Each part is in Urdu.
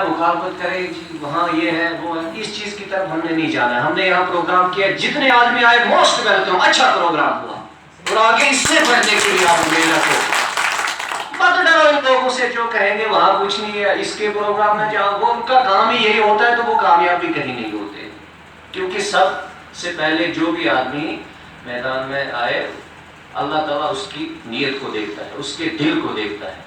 مخالفت کرے جی وہاں یہ ہے وہ ہے، اس چیز کی طرف ہم نے نہیں جانا ہے. ہم نے یہاں پروگرام کیا، جتنے آدمی آئے موسٹ ویلکم، اچھا پروگرام ہوا اور آگے اس سے بڑھنے کے لیے آپ محنت ہو. مت ڈرو ان لوگوں سے جو کہیں گے وہاں کچھ نہیں ہے، اس کے پروگرام میں جاؤ، وہ ان کا کام ہی یہی ہوتا ہے تو وہ کامیابی کہیں نہیں ہوتے. کیونکہ سب سے پہلے جو بھی آدمی میدان میں آئے اللہ تعالیٰ اس کی نیت کو دیکھتا ہے، اس کے دل کو دیکھتا ہے.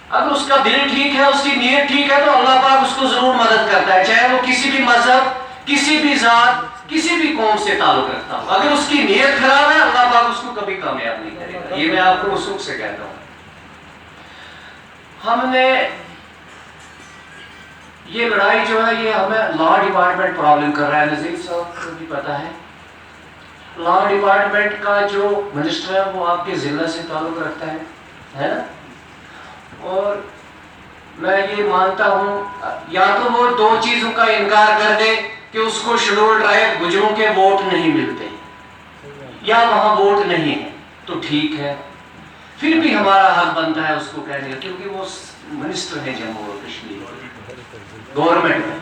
اگر اس کا دل ٹھیک ہے، اس کی نیت ٹھیک ہے تو اللہ پاک اس کو ضرور مدد کرتا ہے، چاہے وہ کسی بھی مذہب، کسی بھی ذات، کسی بھی قوم سے تعلق رکھتا ہو. اگر اس کی نیت خراب ہے اللہ پاک اس کو کبھی کامیاب نہیں کرے گا. یہ میں آپ کو وثوق سے کہتا ہوں. ہم نے یہ لڑائی جو ہے یہ ہمیں لا ڈپارٹمنٹ پرابلم کر رہا ہے. نظیر صاحب کو بھی پتا ہے لا ڈپارٹمنٹ کا جو منسٹر ہے وہ آپ کے ضلع سے تعلق رکھتا ہے نا. اور میں یہ مانتا ہوں یا تو وہ دو چیزوں کا انکار کر دے کہ اس کو شیڈول ٹرائب گجروں کے ووٹ نہیں ملتے یا وہاں ووٹ نہیں ہے تو ٹھیک ہے، پھر بھی ہمارا حق بنتا ہے اس کو کہنے کا، کیونکہ وہ منسٹر ہے جموں و کشمیر گورنمنٹ میں.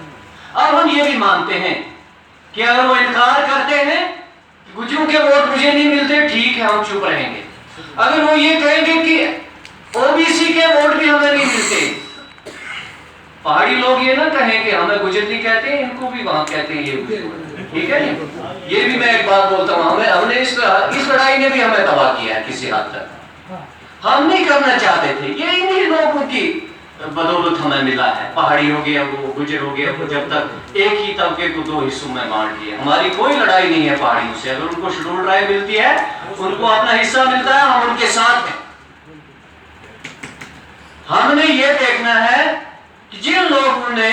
اب ہم یہ بھی مانتے ہیں کہ اگر وہ انکار کرتے ہیں گجروں کے ووٹ مجھے نہیں ملتے، ٹھیک ہے ہم چپ رہیں گے. اگر وہ یہ کہیں گے کہ او بی سی کے ووٹ بھی ہمیں نہیں ملتے، پہاڑی لوگ یہ نہ کہیں کہ ہمیں گجر نہیں کہتے ہیں، ان کو بھی وہاں کہتے ہیں یہ گجر، ٹھیک ہے. یہ بھی میں ایک بات بولتا ہوں، ہم نے اس لڑائی نے بھی ہمیں تباہ کیا ہے کسی حد تک. ہم نہیں کرنا چاہتے تھے، یہ انہی لوگوں کی بدولت ہمیں ملا ہے. پہاڑی ہو گیا وہ گجر ہو گیا وہ، جب تک ایک ہی طبقے کو دو حصوں میں بانٹ دیا. ہماری کوئی لڑائی نہیں ہے پہاڑیوں سے. اگر ان کو شیڈول ٹرائب ملتی ہے، ان کو اپنا حصہ ملتا ہے، ہم ان کے ساتھ ہیں. ہم نے یہ دیکھنا ہے کہ جن لوگوں نے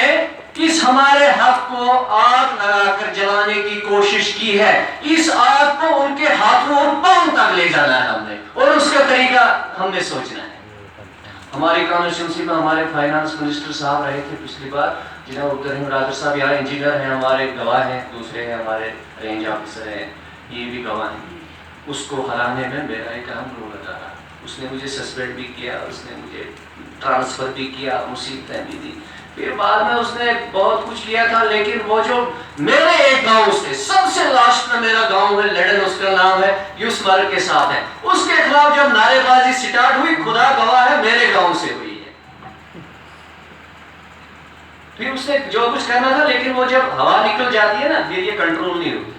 اس ہمارے حق کو آگ لگا کر جلانے کی کوشش کی ہے، اس آگ کو ان کے ہاتھوں اور پاؤں تک لے جانا ہے ہم نے، اور اس کا طریقہ ہم نے سوچنا ہے. ہماری کانسٹیٹوئنسی میں ہمارے فائنانس منسٹر صاحب رہے تھے پچھلی بار، جناب عبدالرحیم رادر صاحب یہاں انجینئر ہیں، ہمارے گواہ ہیں، دوسرے ہیں ہمارے رینج آفیسر ہیں، یہ بھی گواہ ہیں. اس کو ہرانے میں میرا ایک اہم رول ادا رہا. اس نے مجھے سسپینڈ بھی کیا، اس نے مجھے ٹرانسفر بھی کیا، مصیبتیں بھی دی. پھر بعد میں اس نے بہت کچھ کیا تھا، لیکن وہ جو میرے ایک گاؤں سے سب سے لاسٹ میں میرا گاؤں ہے لڑن، اس کا نام ہے یوس ملک کے ساتھ ہے، اس کے خلاف جب نعرے بازی سٹارٹ ہوئی خدا گواہ ہے میرے گاؤں سے ہوئی ہے. پھر اس نے جو کچھ کرنا تھا، لیکن وہ جب ہوا نکل جاتی ہے نا پھر یہ کنٹرول نہیں ہوتی.